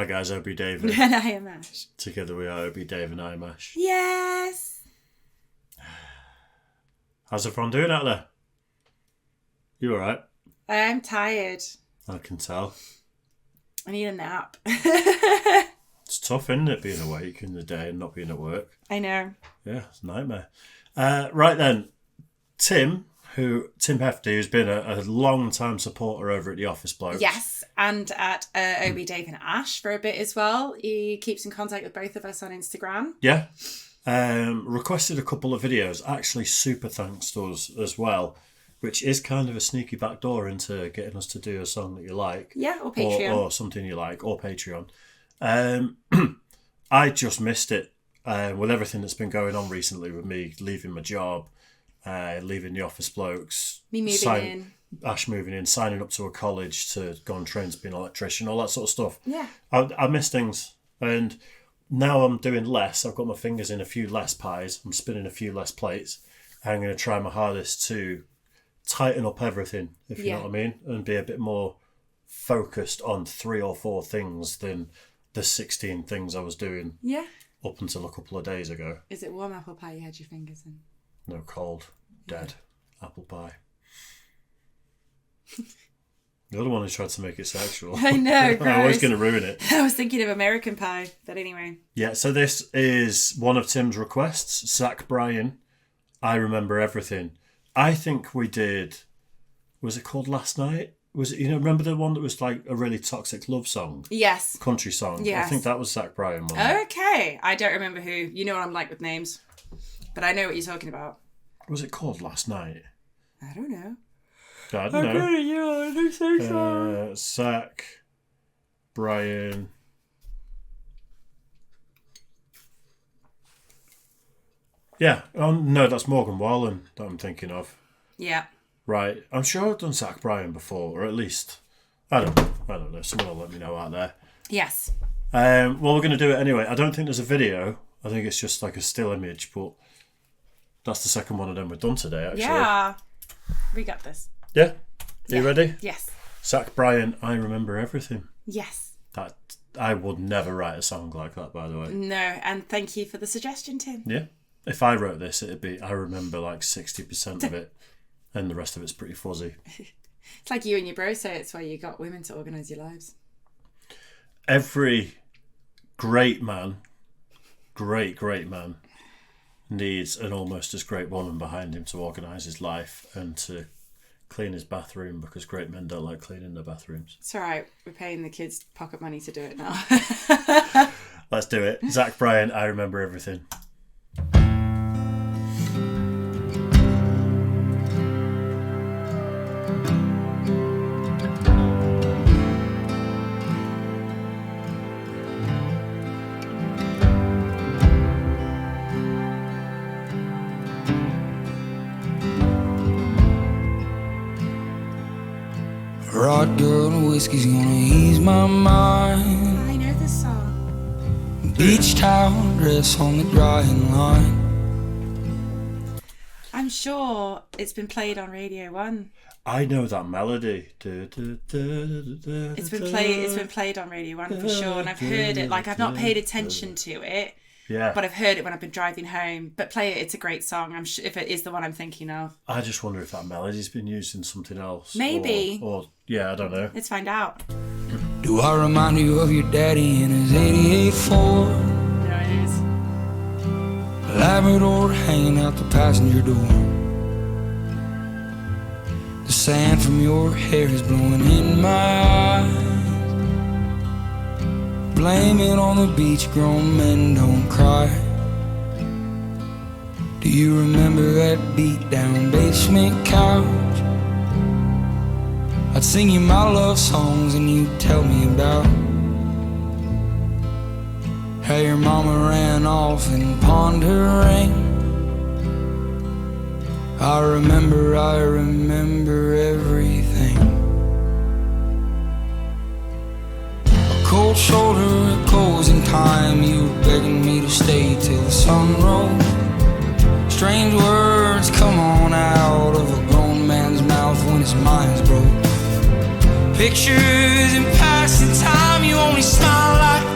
guys, Obie David. And I am Ash. Together we are Obie Dave and I am Ash. Yes. How's everyone doing out there? You alright? I'm tired. I can tell. I need a nap. It's tough, isn't it, being awake in the day and not being at work? I know. Yeah, it's a nightmare. Right then, Tim Hefty, who's been a long-time supporter over at the Office Blokes. Yes, and at Obie Dave and Ash for a bit as well. He keeps in contact with both of us on Instagram. Yeah. Requested a couple of videos. Actually, super thanks to us as well, which is kind of a sneaky backdoor into getting us to do a song that you like. Yeah, or Patreon. Or something you like, or Patreon. I just missed it with everything that's been going on recently with me leaving my job, leaving the Office Blokes. Me moving in. Ash moving in, signing up to a college to go on train to be an electrician, all that sort of stuff. Yeah. I miss things. And now I'm doing less. I've got my fingers in a few less pies. I'm spinning a few less plates. I'm going to try my hardest to tighten up everything, if you know what I mean, and be a bit more focused on 3 or 4 things than the 16 things I was doing up until a couple of days ago. Is it warm apple pie you had your fingers in? No, cold, dead apple pie. The other one who tried to make it sexual. I know, gross. I was going to ruin it. I was thinking of American Pie, but anyway. Yeah, so this is one of Tim's requests. Zach Bryan, I Remember Everything. I think we did, was it called Last Night? Was it, remember the one that was like a really toxic love song? Yes. Country song? Yes. I think that was Zach Bryan one. Okay. I don't remember who. You know what I'm like with names. But I know what you're talking about. Was it called Last Night? I don't know. I don't know. I'm so sorry. Zach Bryan. Yeah. Oh, no, that's Morgan Wallen that I'm thinking of. Yeah. Right. I'm sure I've done Zach Bryan before, or at least, I don't know. Someone will let me know out there. Yes. Well, we're going to do it anyway. I don't think there's a video. I think it's just like a still image, but that's the second one of them we've done today, actually. Yeah. We got this. Yeah? Are you ready? Yes. Zach Bryan, I Remember Everything. Yes. That I would never write a song like that, by the way. No, and thank you for the suggestion, Tim. Yeah. If I wrote this, it'd be, I remember like 60% of it, and the rest of it's pretty fuzzy. It's like you and your bro say it's why you got women to organise your lives. Every great man needs an almost as great woman behind him to organise his life and to clean his bathroom, because great men don't like cleaning their bathrooms. It's all right. We're paying the kids pocket money to do it now. Let's do it. Zach Bryan, I Remember Everything. Rod girl and whiskey's gonna ease my mind. I know this song. Beach towel dress on the drying line. I'm sure it's been played on Radio 1. I know that melody. It's been played on Radio 1 for sure, and I've heard it. Like, I've not paid attention to it. Yeah. But I've heard it when I've been driving home. But play it, it's a great song. I'm sure if it is the one I'm thinking of. I just wonder if that melody's been used in something else. Maybe. Or yeah, I don't know. Let's find out. Do I remind you of your daddy in his 88 Ford? There it is. Labrador hanging out the passenger door. The sand from your hair is blowing in my eyes. Blame it on the beach, grown men don't cry. Do you remember that beat down basement couch? I'd sing you my love songs and you'd tell me about how your mama ran off and pawned her ring. I remember everything. Cold shoulder, it goes in time. You were begging me to stay till the sun rose. Strange words come on out of a grown man's mouth when his mind's broke. Pictures in passing time, you only smile like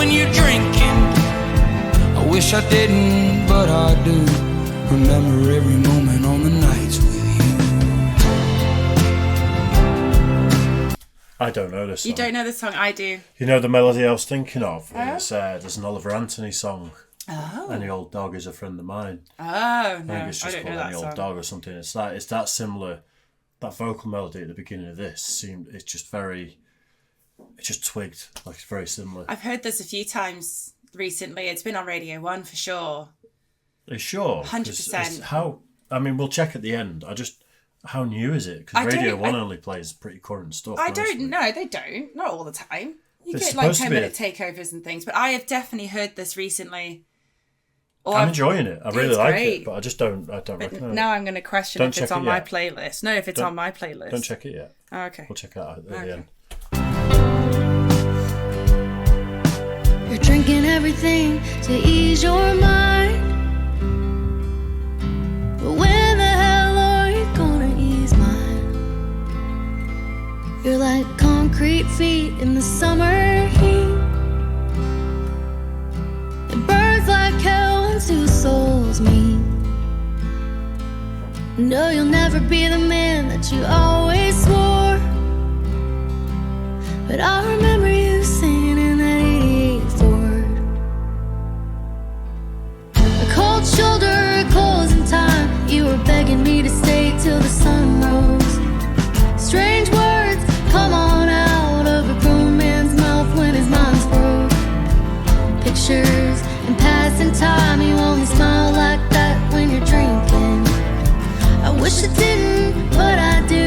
when you're drinking. I wish I didn't, but I do. Remember every moment on the nights with you. I don't know this song. You don't know this song? I do. You know the melody I was thinking of? It's, there's an Oliver Anthony song. Oh. Any Old Dog Is a Friend of Mine. Oh, no. I think it's just don't called know Any that Old song. Dog or something. It's that similar. That vocal melody at the beginning of this it's just twigged. Like it's very similar. I've heard this a few times recently. It's been on Radio 1 for sure. Are you sure? 100%. We'll check at the end. How new is it? Because Radio 1 only plays pretty current stuff. I mostly. don't know. They don't. Not all the time. You It's get like supposed to 10-minute takeovers and things. But I have definitely heard this recently. I'm enjoying it. I really It's like great. it, but I just don't recognize it. Now I'm going to question Don't if it's check on it my yet. playlist. No, if it's on my playlist. Don't check it yet. Oh, okay. We'll check it out at the Okay. end. You're drinking everything to ease your mind. But when the hell are you gonna ease mine? You're like concrete feet in the summer heat. It burns like hell when two souls meet. No, you'll never be the man that you always swore. But I remember you singing in that 88 Ford. A cold shoulder, closing time. You were begging me to stay till the sun rose. Strange words come on out of a grown man's mouth when his mind's broke. Pictures and passing time. You only smile like that when you're drinking. I wish I didn't, but I do.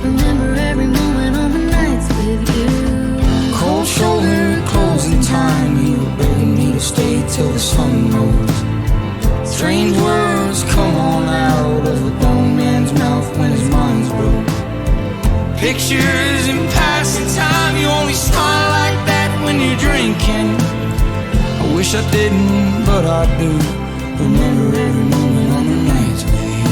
Remember every moment on the nights with you. Cold shoulder, closing time. You were begging me to stay till the sun rose. Strange words come on out of a grown man's mouth when his mind's broke. Pictures and passing time. You only smile like that when you're drinking. I wish I didn't, but I do. Remember every moment on the nights with you.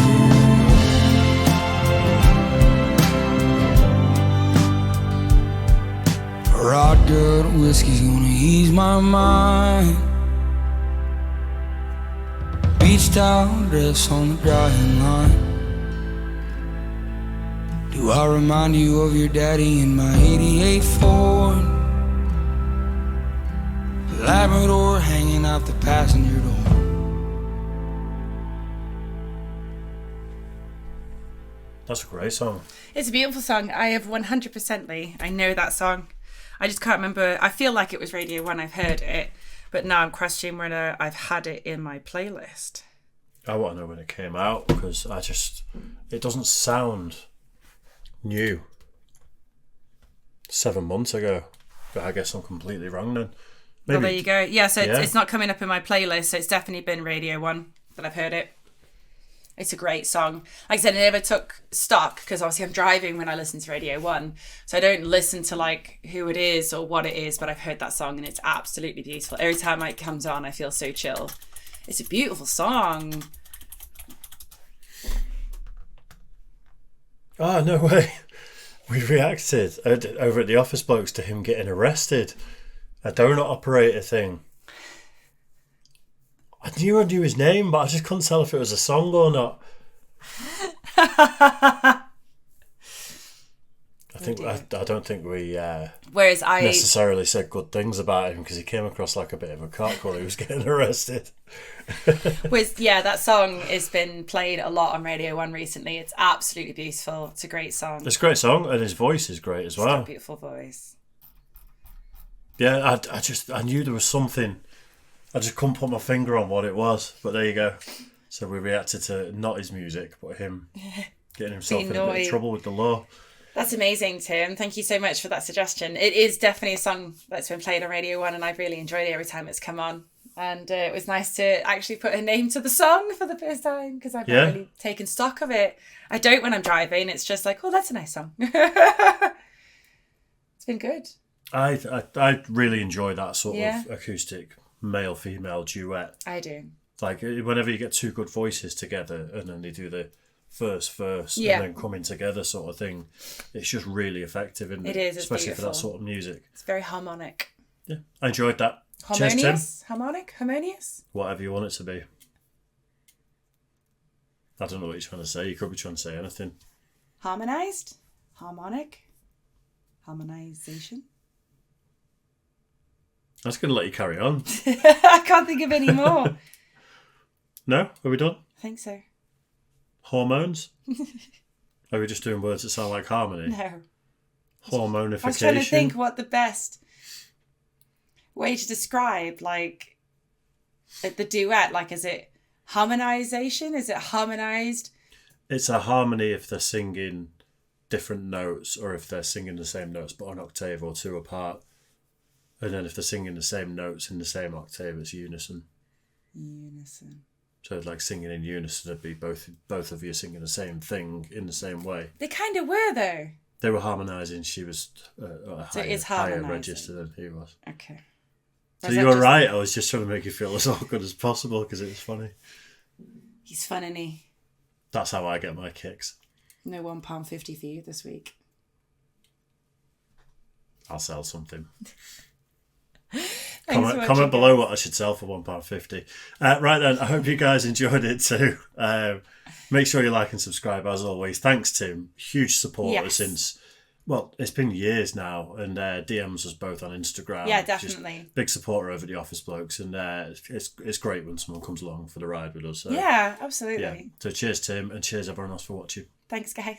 Rod good whiskey's gonna ease my mind. Beach towel dress on the drying line. Do I remind you of your daddy in my 88 Ford? Labrador hanging out the passenger door. That's a great song. It's a beautiful song. I have 100%ly. I know that song. I just can't remember. I feel like it was Radio 1. I've heard it. But now I'm questioning whether I've had it in my playlist. I want to know when it came out because it doesn't sound new. 7 months ago. But I guess I'm completely wrong then. Maybe. Well, there you go. Yeah, so it's not coming up in my playlist. So it's definitely been Radio 1 that I've heard it. It's a great song. Like I said, I never took stock because obviously I'm driving when I listen to Radio 1. So I don't listen to like who it is or what it is, but I've heard that song and it's absolutely beautiful. Every time it comes on, I feel so chill. It's a beautiful song. Oh, no way. We reacted over at the Office Blokes to him getting arrested. A donut operator thing. I knew his name, but I just couldn't tell if it was a song or not. I don't think we Whereas I necessarily said good things about him because he came across like a bit of a cock while he was getting arrested. that song has been played a lot on Radio 1 recently. It's absolutely beautiful. It's a great song. It's a great song, and his voice is great as He's got well. a beautiful voice. Yeah, I knew there was something. I just couldn't put my finger on what it was, but there you go. So we reacted to not his music, but him getting himself in a bit of trouble with the law. That's amazing, Tim. Thank you so much for that suggestion. It is definitely a song that's been played on Radio 1 and I've really enjoyed it every time it's come on. And it was nice to actually put a name to the song for the first time because I've not really taken stock of it. I don't when I'm driving. It's just like, oh, that's a nice song. It's been good. I really enjoy that sort of acoustic male-female duet. I do. Like whenever you get two good voices together and then they do the first verse and then coming together sort of thing, it's just really effective, isn't it? It is, it's especially beautiful. for that sort of music. It's very harmonic. Yeah, I enjoyed that. Harmonious? Harmonious? Whatever you want it to be. I don't know what you're trying to say. You could be trying to say anything. Harmonized? Harmonic? Harmonization? I was going to let you carry on. I can't think of any more. No? Are we done? I think so. Hormones? Are we just doing words that sound like harmony? No. Hormonification? I was trying to think what the best way to describe, like, the duet, like, is it harmonization? Is it harmonized? It's a harmony if they're singing different notes or if they're singing the same notes but an octave or two apart. And then if they're singing the same notes in the same octave, it's unison. Unison. So like singing in unison, it'd be both of you singing the same thing in the same way. They kind of were, though. They were harmonising. She was at a higher register than he was. Okay. So you were right. I was just trying to make you feel as awkward as possible because it was funny. He's fun, isn't he? That's how I get my kicks. No £1.50 for you this week. I'll sell something. Comment below what I should sell for £1.50. Right then, I hope you guys enjoyed it too. Make sure you like and subscribe as always. Thanks, Tim. Huge supporter since, well, it's been years now, and DMs us both on Instagram. Yeah, definitely. Just big supporter over the Office Blokes, and it's great when someone comes along for the ride with us. So, yeah, absolutely. Yeah. So cheers, Tim, and cheers everyone else for watching. Thanks, guys.